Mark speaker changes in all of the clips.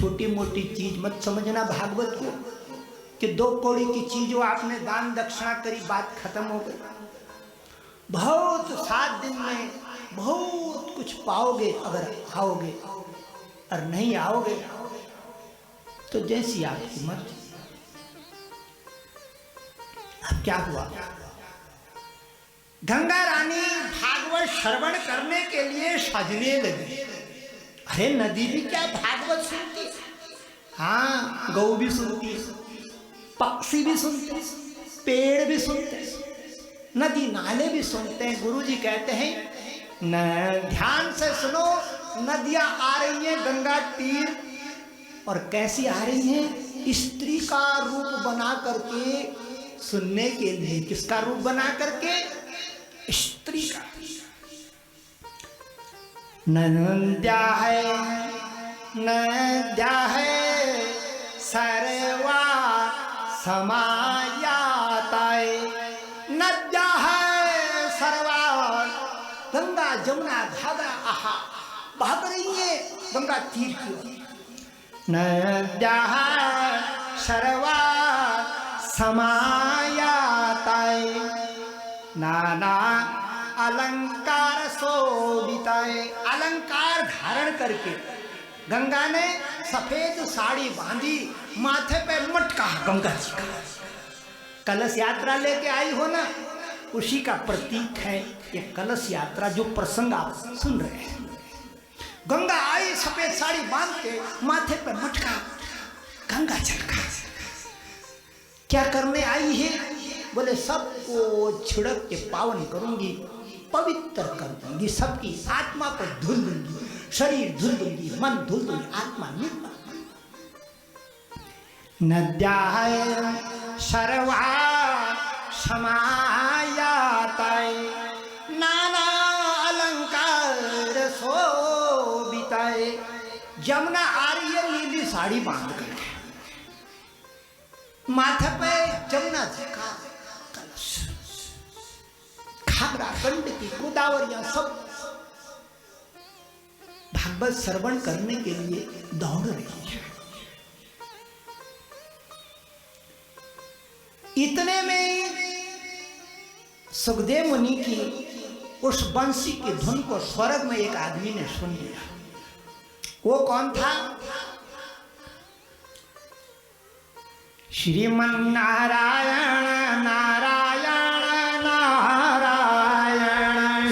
Speaker 1: छोटी मोटी चीज मत समझना भागवत को कि 2 कौड़ी की चीज वो आपने दान दक्षिणा करी, बात खत्म हो गई। बहुत 7 दिन में बहुत कुछ पाओगे अगर आओगे, और नहीं आओगे तो जैसी आपकी मर्जी। अब क्या हुआ, गंगा रानी भागवत श्रवण करने के लिए सजने लगी। अरे नदी भी क्या भागवत सुनती, हाँ गौ भी सुनती, पक्षी भी सुनते, पेड़ भी सुनते, नदी नाले भी सुनते हैं। गुरुजी कहते हैं न ध्यान से सुनो, नदियां आ रही हैं गंगा तीर, और कैसी आ रही हैं, स्त्री का रूप बना करके सुनने के लिए। किसका रूप बना करके, स्त्री का। नद्या है सर्वा समायाताय, नद्या है सर्वा, गंगा जमुना घाघरा आहा बह रही है गंगा तीर की। नद्या है सर्वा समायाताय, नाना अलंकार शोभिताय, अलंकार धारण करके गंगा ने सफेद साड़ी बांधी, माथे पे मटका गंगा जी का। कलश यात्रा लेके आई हो ना, उसी का प्रतीक है ये कलश यात्रा, जो प्रसंग आप सुन रहे हैं। गंगा आई सफेद साड़ी बांध के, माथे पे मटका, गंगा जल का। क्या करने आई है, बोले सबको छिड़क के पावन करूंगी, पवित्र कर दूंगी, सबकी आत्मा को धुल दूंगी, शरीर धुल दूंगी, मन धुल दूंगी, आत्मा निर्मल। नद्या है सर्वा समायाताय, नाना अलंकार शोभिताय। जमुना आ रही है नीली साड़ी बांध करके, माथे पे जमुना जी का कलश, घाघरा गंडकी गोदावरियां सब भागवत श्रवण करने के लिए दौड़ रही है। इतने में सुखदेव मुनि की उस बंसी की धुन को स्वर्ग में एक आदमी ने सुन लिया। वो कौन था, श्रीमन नारायण नारायण नारायण,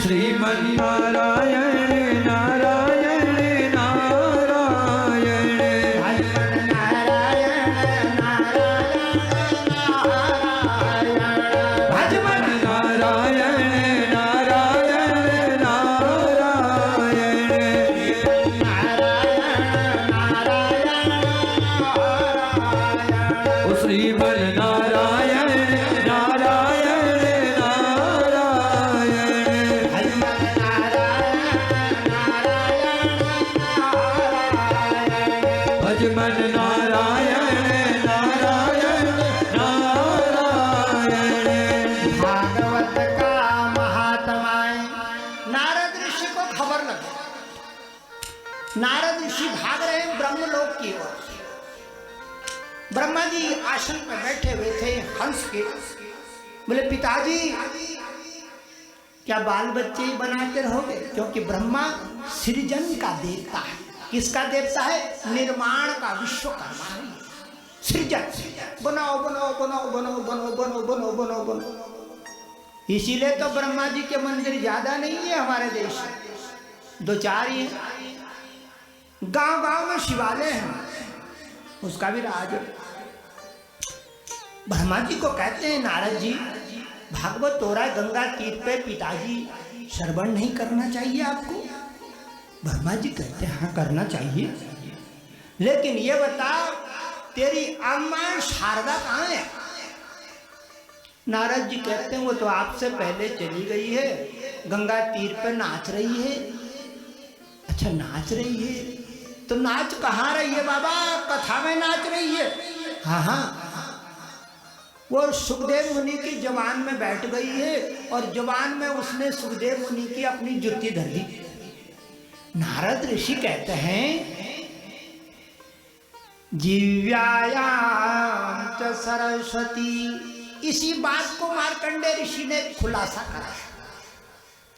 Speaker 2: श्रीमन नारायण नारायण नारायण,
Speaker 1: भजमन नारायण नारायण नारायण,
Speaker 2: श्रीमन नारायण नारायण नारायण, भजमन नारायण नारायण नारायण।
Speaker 1: भागवत का महात्मा। नारद ऋषि को खबर लगी, नारद ऋषि भाग रहे हैं ब्रह्मलोक की ओर। ब्रह्मा जी आसन पर बैठे हुए थे हंस के। बोले पिताजी क्या बाल बच्चे ही बनाते रहोगे, क्योंकि ब्रह्मा सृजन का देवता है। किसका देवता है, निर्माण का, विश्वकर्मा है। सृजन, बनाओ बनाओ बनाओ बनाओ बनाओ बनाओ बनाओ बनाओ बनाओ। इसीलिए तो ब्रह्मा जी के मंदिर ज्यादा नहीं है हमारे देश में, 2-4 ही। गांव गांव में शिवालय हैं, उसका भी राज है। ब्रह्मा जी को कहते हैं नारद जी भागवत हो रहा है गंगा तीर पे, पिताजी श्रवण नहीं करना चाहिए आपको। ब्रह्मा जी कहते हैं हाँ करना चाहिए, लेकिन ये बता तेरी अम्मा शारदा कहाँ है। नारद जी कहते हैं वो तो आपसे पहले चली गई है, गंगा तीर पे नाच रही है। अच्छा नाच रही है, तो नाच कहाँ रही है बाबा, कथा में नाच रही है। हाँ हाँ, वो सुखदेव मुनि की जबान में बैठ गई है, और जबान में उसने सुखदेव मुनि की अपनी जुत्ती धर दी। नारद ऋषि कहते हैं जीव्यायाम च सरस्वती। इसी बात को मार्कंडेय ऋषि ने खुलासा करा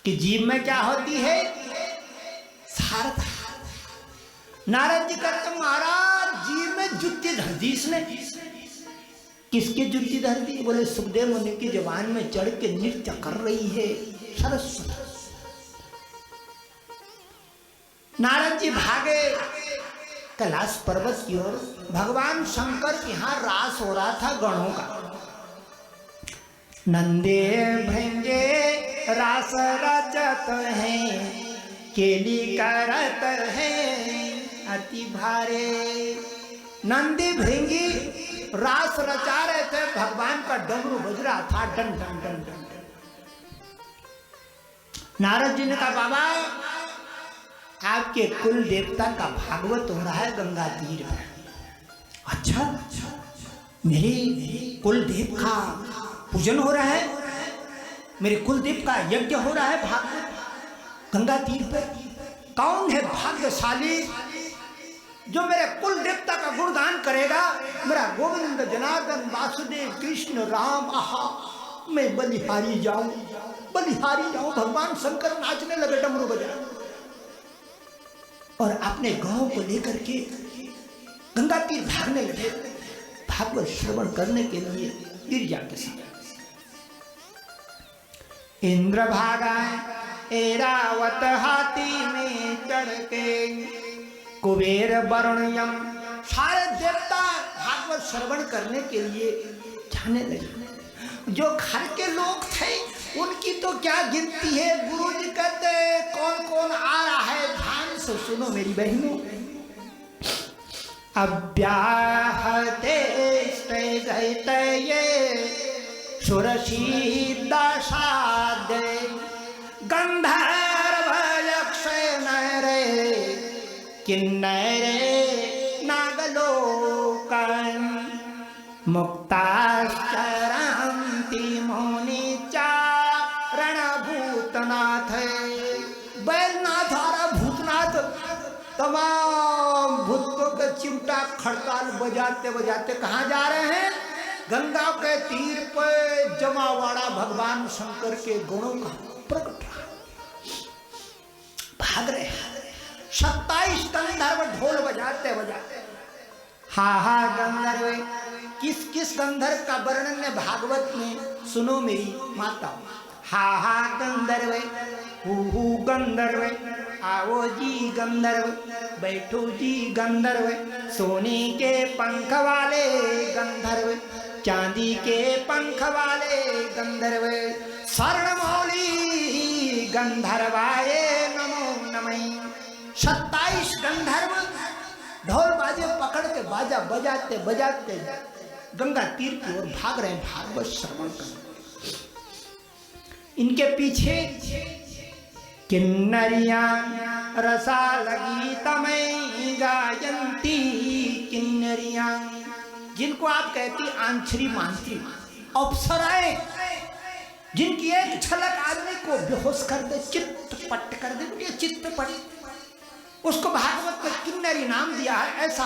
Speaker 1: कि जीव में क्या होती है, सारथा। नारद जी कहते महाराज जीव में जुत्ती धर दी इसने। किसकी जुत्ती धर दी? बोले सुखदेव मुनि की जबान में चढ़ के नृत्य कर रही है सरस्वती। नारद जी भागे कैलाश पर्वत की ओर। भगवान शंकर के यहाँ रास हो रहा था गणों का। नंदे भृंगे रास रचत है, केली करत है अति भारे। नंदी भृंगी रास रचा रहे थे, भगवान का डमरू बज रहा था डन डन डन डन। नारद जी ने कहा बाबा आपके कुल देवता का भागवत हो रहा है गंगा तीर में। अच्छा, मेरे कुल देव का पूजन हो रहा है, मेरे कुल देव का यज्ञ हो रहा है भागवत गंगा तीर पर। कौन है भाग्यशाली जो मेरे कुल देवता का गुणगान करेगा? मेरा गोविंद जनार्दन वासुदेव कृष्ण राम। आहा, मैं बलिहारी जाऊं, बलिहारी जाऊं। भगवान शंकर नाचने लगे डमरू बजा और अपने गांव को लेकर के गंगा तीर भागने लगे भागवत श्रवण करने के लिए गिरिजा के साथ। इंद्र भागा एरावत हाथी में चढ़ के, कुबेर वरुणयम। सारे देवता भागवत श्रवण करने के लिए जाने लगे। जो घर के लोग थे उनकी तो क्या गिनती है। गुरु जी कहते कौन कौन आ रहा है ध्यान से सुनो मेरी बहनों। अव्याहते ये सुरसिद्धासादे, गंधर्व यक्ष नरे किन्नरे नागलोकन, मुक्ताश्चरन्ति मुनिचारण भूतनाथ। बैलनाथ और भूतनाथ तमाम भूतों के चिमटा खड़ताल बजाते बजाते कहाँ जा रहे हैं? गंगा के तीर पर जमावाड़ा भगवान शंकर के गुणों का प्रकट रहा। भाग रहे हैं 27 गंधर्व ढोल बजाते बजाते। हा हा गंधर्व। किस किस गंधर्व का वर्णन है भागवत में सुनो मेरी माता। हा हा गंधर्व, हु गंधर्व, आओ जी गंधर्व, बैठो जी गंधर्व। सोने के पंख वाले गंधर्व, चांदी के पंख वाले गंधर्व, स्वर्णमौली गंधर्वाय नमो नमः। 27 गंधर्व ढोल बाजे पकड़ के बाजा बजाते बजाते गंगा तीर की ओर भाग रहे हैं भागवत श्रवण करने। इनके पीछे किन्नरियां रसाल गीतमय गायंती। किन्नरियां जिनको आप कहती आंचरी मांचरी अप्सराएं, जिनकी एक झलक आदमी को बेहोश कर दे, चित्तपट कर दे। चित्तपट उसको भागवत में किन्नरी नाम दिया है। ऐसा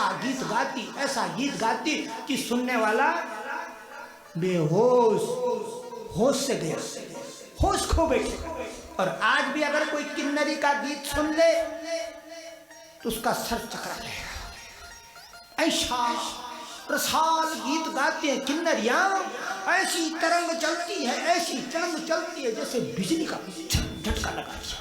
Speaker 1: गीत गाती कि सुनने वाला बेहोश होश से गया, होश खो बैठे। और आज भी अगर कोई किन्नरी का गीत सुन ले तो उसका सर चकरा जाएगा। ऐसा रसाल गीत गाते हैं किन्नरियां। ऐसी तरंग चलती है, ऐसी तरंग चलती है जैसे बिजली का झटका लगा दिया।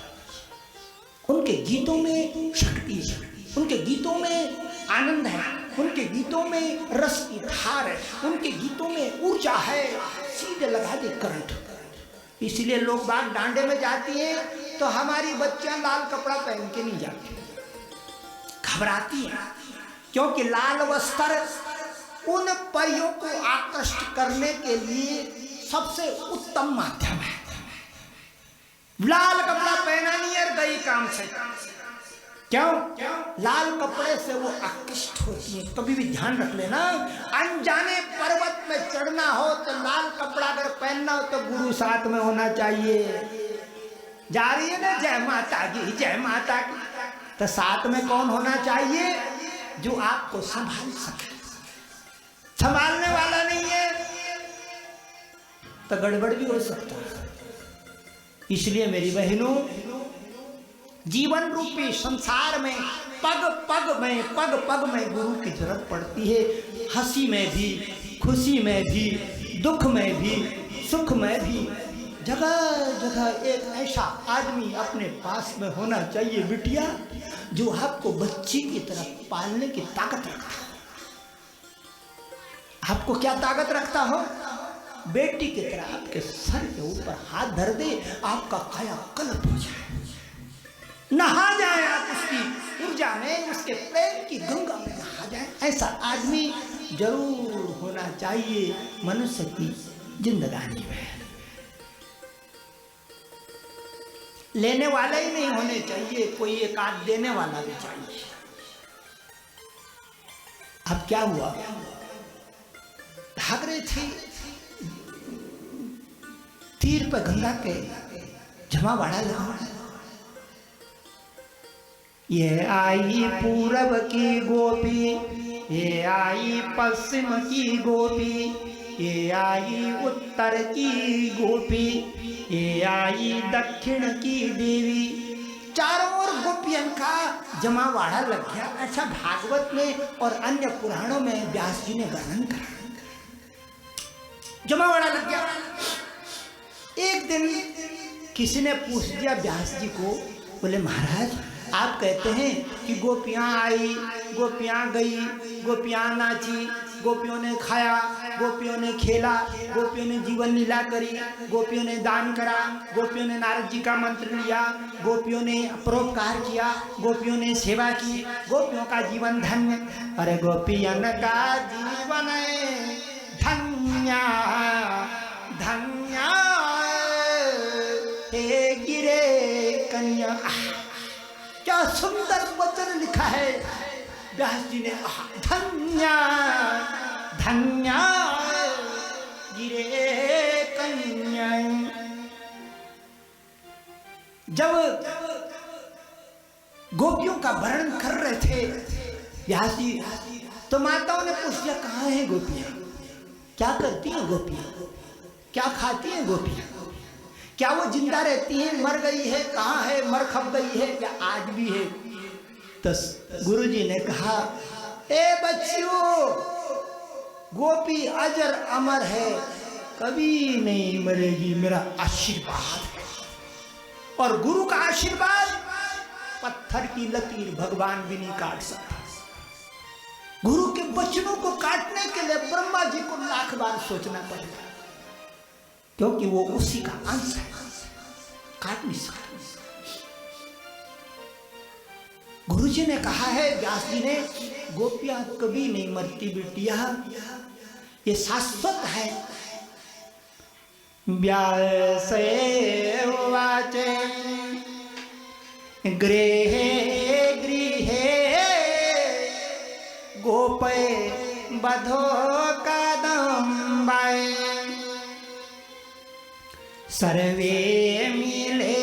Speaker 1: उनके गीतों में शक्ति है, उनके गीतों में आनंद है, उनके गीतों में रस की धार है, उनके गीतों में ऊर्जा है। सीधे लगा दे करंट। इसलिए लोग बाग डांडे में जाती हैं तो हमारी बच्चियां लाल कपड़ा पहन के नहीं जाती, घबराती हैं, क्योंकि लाल वस्त्र उन परियों को आकर्षित करने के लिए सबसे उत्तम माध्यम है। लाल कपड़ा पहना नहीं है, गई काम से। क्यों? लाल कपड़े से वो आकृष्ट होती है। कभी भी ध्यान रख लेना, अनजाने पर्वत में चढ़ना हो तो लाल कपड़ा अगर पहनना हो तो गुरु साथ में होना चाहिए। जा रही है ना जय माता की, जय माता की, तो साथ में कौन होना चाहिए? जो आपको संभाल सके। संभालने वाला नहीं है तो गड़बड़ भी हो सकता है। इसलिए मेरी बहनों, जीवन रूपी संसार में पग पग में गुरु की जरूरत पड़ती है। हंसी में भी, खुशी में भी, दुख में भी, सुख में भी, जगह जगह एक ऐसा आदमी अपने पास में होना चाहिए बिटिया, जो आपको बच्ची की तरह पालने की ताकत रखता है। आपको क्या ताकत रखता हो? बेटी की तरह आपके सर के ऊपर हाथ धर दे, आपका कायाकल्प हो जाए, नहा जाए आप उसकी ऊर्जा में, उसके प्रेम की गंगा में नहा जाए। ऐसा आदमी जरूर होना चाहिए मनुष्य की जिंदगानी में। लेने वाला ही नहीं होने चाहिए, कोई एक आध देने वाला भी चाहिए। अब क्या हुआ, भाग रही थी तीर पर गंगा के, जमावाड़ा लगा। ये आई पूरब की गोपी, ये आई पश्चिम की गोपी, ये आई उत्तर की गोपी, ये आई दक्षिण की देवी। चारों ओर गोपियन का जमावाड़ा लग गया। ऐसा भागवत में और अन्य पुराणों में व्यास जी ने वर्णन करा। जमावाड़ा लग गया। एक दिन किसी ने पूछ दिया व्यास जी को, बोले महाराज आप कहते हैं कि गोपियाँ आई, गोपियाँ गई, गोपियाँ नाची, गोपियों ने खाया, गोपियों ने खेला, गोपियों ने जीवन लीला करी, गोपियों ने दान करा, गोपियों ने नारद जी का मंत्र लिया, गोपियों ने परोपकार किया, गोपियों ने सेवा की, गोपियों का जीवन धन्य। अरे गोपियन का जीवन धन्य धन्य हे गिरे कन्या। क्या सुंदर वचन लिखा है व्यास जी ने। धन्य धन्य गिरे कन्या। जब गोपियों का वर्णन कर रहे थे व्यास जी, तो माताओं ने पूछ लिया कहाँ है गोपियां, क्या करती हैं गोपियां, क्या खाती हैं गोपियां, क्या वो जिंदा रहती हैं, मर गई है, कहाँ है, मर खप गई है या आज भी है। तो गुरुजी ने कहा, ए बच्चियों, गोपी अजर अमर है, कभी नहीं मरेगी, मेरा आशीर्वाद है। और गुरु का आशीर्वाद पत्थर की लकीर भगवान भी नहीं काट सकता। गुरु के वचनों को काटने के लिए ब्रह्मा जी को लाख बार सोचना पड़ेगा, क्योंकि वो उसी का अंश है, काट नहीं सकता। गुरु जी ने कहा है, व्यास जी ने, गोपियां कभी नहीं मरती बिटिया, ये शाश्वत है। व्यास वाचे गृहे गृहे गोपे बधो कदम्बाय सर्वे मिले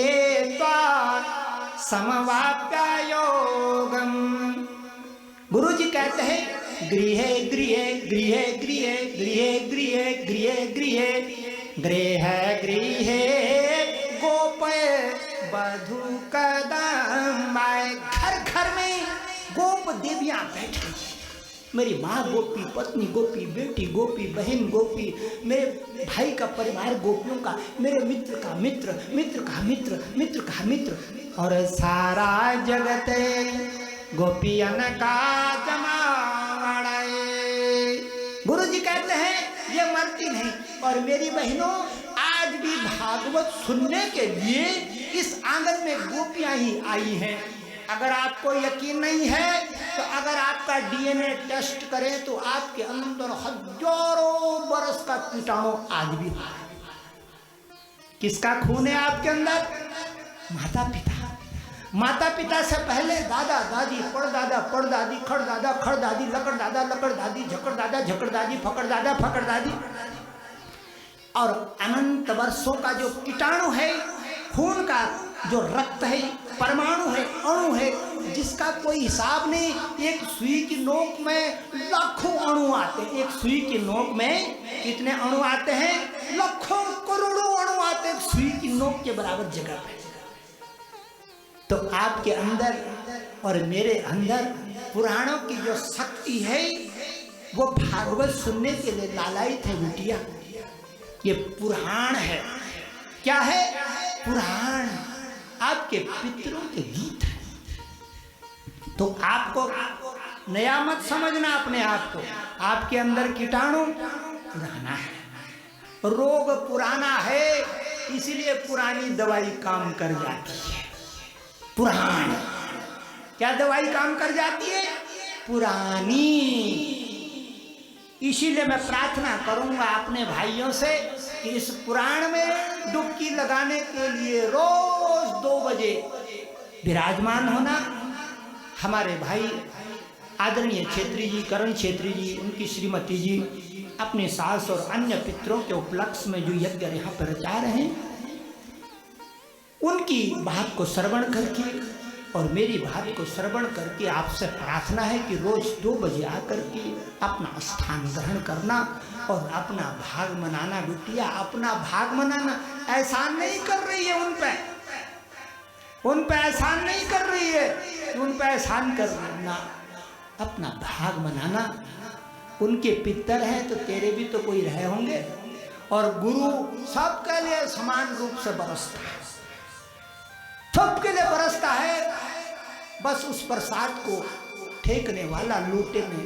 Speaker 1: समवाप्या योगम। गुरु जी कहते हैं, गृहे गृहे गृहे गृहे गृहे गृहे गृहे गृहे गृह गृहे गोपे बधु कदम्बाय। घर घर में गोप देवियां बैठी, मेरी माँ गोपी, पत्नी गोपी, बेटी गोपी, बहन गोपी, मेरे भाई का परिवार गोपियों का, मेरे मित्र का मित्र, मित्र का मित्र, मित्र का मित्र, और सारा जगत गोपियन का जमावड़ा। गुरु जी कहते हैं ये मरती नहीं। और मेरी बहनों, आज भी भागवत सुनने के लिए इस आंगन में गोपियां ही आई हैं। अगर आपको यकीन नहीं है तो अगर आपका डीएनए टेस्ट करें तो आपके अंदर हजारों बरस का कीटाणु आज भी है। किसका खून है आपके अंदर? माता पिता। माता पिता से पहले दादा दादी, पड़दादा पड़दादी, खड़दादा खड़दादी, लकड़ दादा लकड़ दादी, झकड़ दादा झकड़ दादी, फकड़ दादा फकड़ दादी, और अनंत वर्षों का जो कीटाणु है, खून का जो रक्त है, परमाणु है, अणु है, जिसका कोई हिसाब नहीं। एक सुई की नोक में लाखों अणु आते हैं। एक सुई की नोक में कितने अणु आते हैं? लाखों करोड़ों अणु आते हैं सुई की नोक के बराबर जगह पे। तो आपके अंदर और मेरे अंदर पुराणों की जो शक्ति है वो भागवत सुनने के लिए लालायित है बिटिया। ये पुराण है। क्या है? पुराण, आपके पितरों के गीत है। तो आपको नया मत समझना अपने आप को। आपके अंदर कीटाणु पुराना है, रोग पुराना है, इसीलिए पुरानी दवाई काम कर जाती है। पुराण क्या दवाई काम कर जाती है? पुरानी। इसीलिए मैं प्रार्थना करूंगा अपने भाइयों से कि इस पुराण में डुबकी लगाने के लिए रोज 2 बजे विराजमान होना। हमारे भाई आदरणीय छेत्री जी, करण छेत्री जी, उनकी श्रीमती जी अपने सास और अन्य पितरों के उपलक्ष्य में जो यज्ञ यहाँ पर रचा रहे हैं, उनकी बात को श्रवण करके और मेरी बात को श्रवण करके आपसे प्रार्थना है कि रोज 2 बजे आकर के अपना स्थान ग्रहण करना और अपना भाग मनाना। बिटिया अपना भाग मनाना, एहसान नहीं कर रही है उन पे एहसान नहीं कर रही है, उन पे एहसान करना, अपना भाग मनाना। उनके पितर हैं तो तेरे भी तो कोई रहे होंगे। और गुरु सबके लिए समान रूप से बरसता है, सबके लिए बरसता है। बस उस प्रसाद को ठेकने वाला लोटे में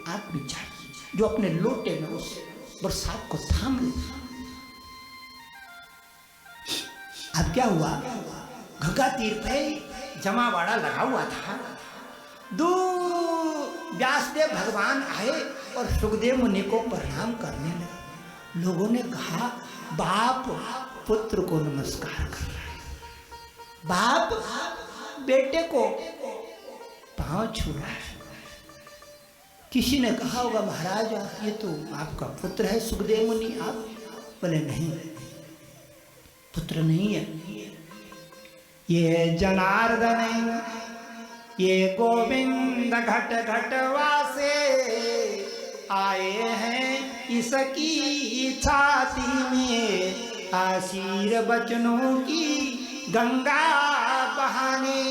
Speaker 1: आदमी चाहिए जो अपने लोटे में उस प्रसाद को थाम ले। अब क्या हुआ? घग्गा तीर पे जमावाड़ा लगा हुआ था। व्यासदेव भगवान आए और सुखदेव मुनि को प्रणाम करने लगे। लोगों ने कहा बाप पुत्र को नमस्कार कर रहा है, बाप बेटे को पांव छू रहा है। किसी ने कहा होगा महाराज ये तो आपका पुत्र है सुखदेव मुनि। आप बोले नहीं, पुत्र नहीं है, ये जनार्दन, ये गोविंद घट घटवासे आए हैं इसकी छाती में आशीर बचनों की गंगा बहाने।